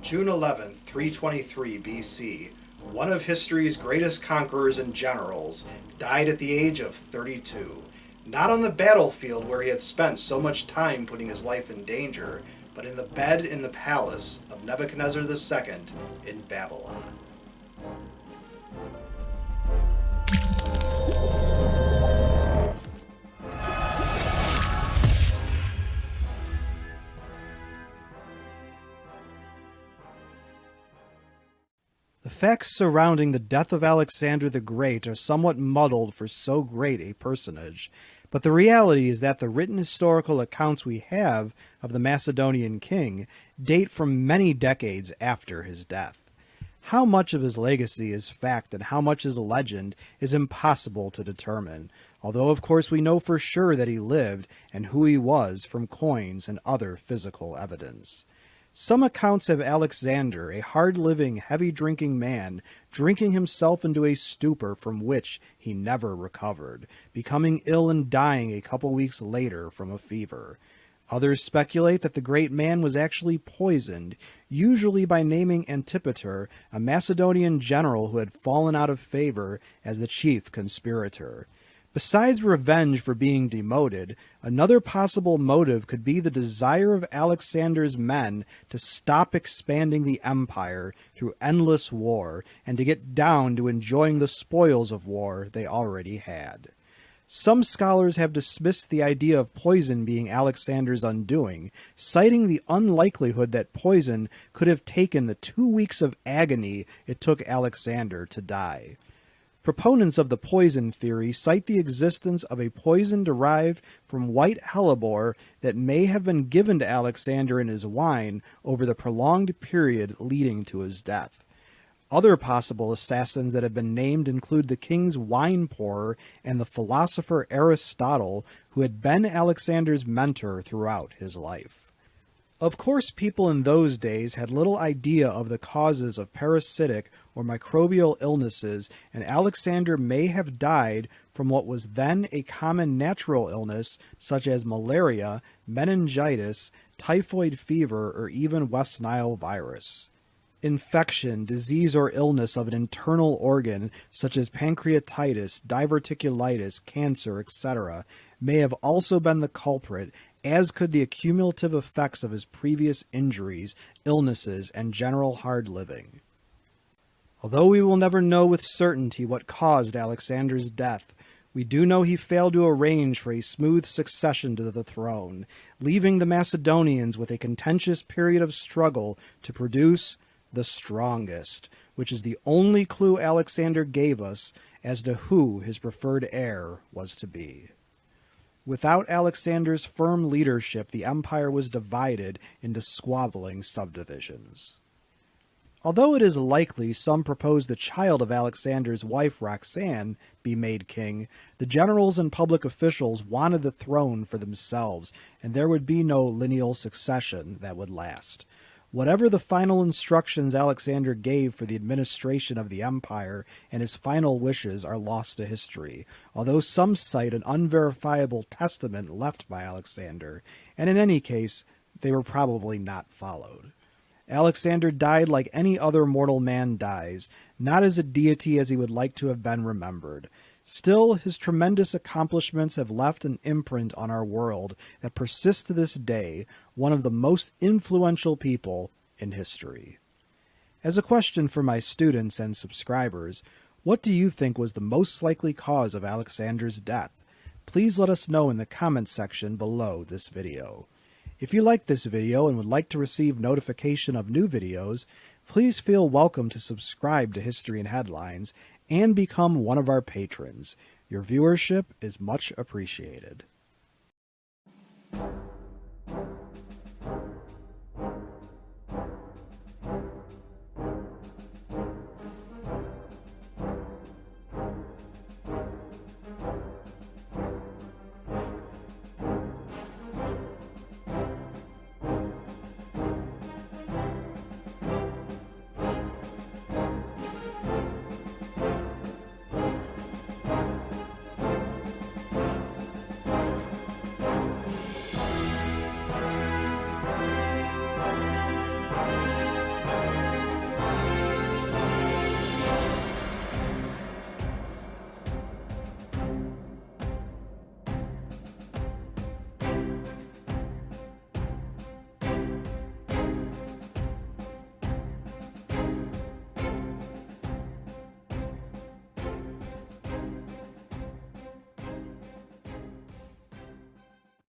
June 11th, 323 BC, one of history's greatest conquerors and generals, died at the age of 32. Not on the battlefield where he had spent so much time putting his life in danger, but in the bed in the palace of Nebuchadnezzar II in Babylon. The facts surrounding the death of Alexander the Great are somewhat muddled for so great a personage, but the reality is that the written historical accounts we have of the Macedonian king date from many decades after his death. How much of his legacy is fact and how much is legend is impossible to determine, although of course we know for sure that he lived and who he was from coins and other physical evidence. Some accounts have Alexander, a hard-living, heavy-drinking man, drinking himself into a stupor from which he never recovered, becoming ill and dying a couple weeks later from a fever. Others speculate that the great man was actually poisoned, usually by naming Antipater, a Macedonian general who had fallen out of favor, as the chief conspirator. Besides revenge for being demoted, another possible motive could be the desire of Alexander's men to stop expanding the empire through endless war and to get down to enjoying the spoils of war they already had. Some scholars have dismissed the idea of poison being Alexander's undoing, citing the unlikelihood that poison could have taken the 2 weeks of agony it took Alexander to die. Proponents of the poison theory cite the existence of a poison derived from white hellebore that may have been given to Alexander in his wine over the prolonged period leading to his death. Other possible assassins that have been named include the king's wine pourer and the philosopher Aristotle, who had been Alexander's mentor throughout his life. Of course, people in those days had little idea of the causes of parasitic or microbial illnesses, and Alexander may have died from what was then a common natural illness such as malaria, meningitis, typhoid fever, or even West Nile virus. Infection, disease, or illness of an internal organ, such as pancreatitis, diverticulitis, cancer, etc., may have also been the culprit, as could the accumulative effects of his previous injuries, illnesses, and general hard living. Although we will never know with certainty what caused Alexander's death, we do know he failed to arrange for a smooth succession to the throne, leaving the Macedonians with a contentious period of struggle to produce the strongest, which is the only clue Alexander gave us as to who his preferred heir was to be. Without Alexander's firm leadership, the empire was divided into squabbling subdivisions. Although it is likely some propose the child of Alexander's wife Roxanne be made king, the generals and public officials wanted the throne for themselves, and there would be no lineal succession that would last. Whatever the final instructions Alexander gave for the administration of the empire and his final wishes are lost to history, although some cite an unverifiable testament left by Alexander, and in any case, they were probably not followed. Alexander died like any other mortal man dies, not as a deity as he would like to have been remembered. Still, his tremendous accomplishments have left an imprint on our world that persists to this day, one of the most influential people in history. As a question for my students and subscribers, what do you think was the most likely cause of Alexander's death? Please let us know in the comments section below this video. If you liked this video and would like to receive notification of new videos, please feel welcome to subscribe to History in Headlines and become one of our patrons. Your viewership is much appreciated.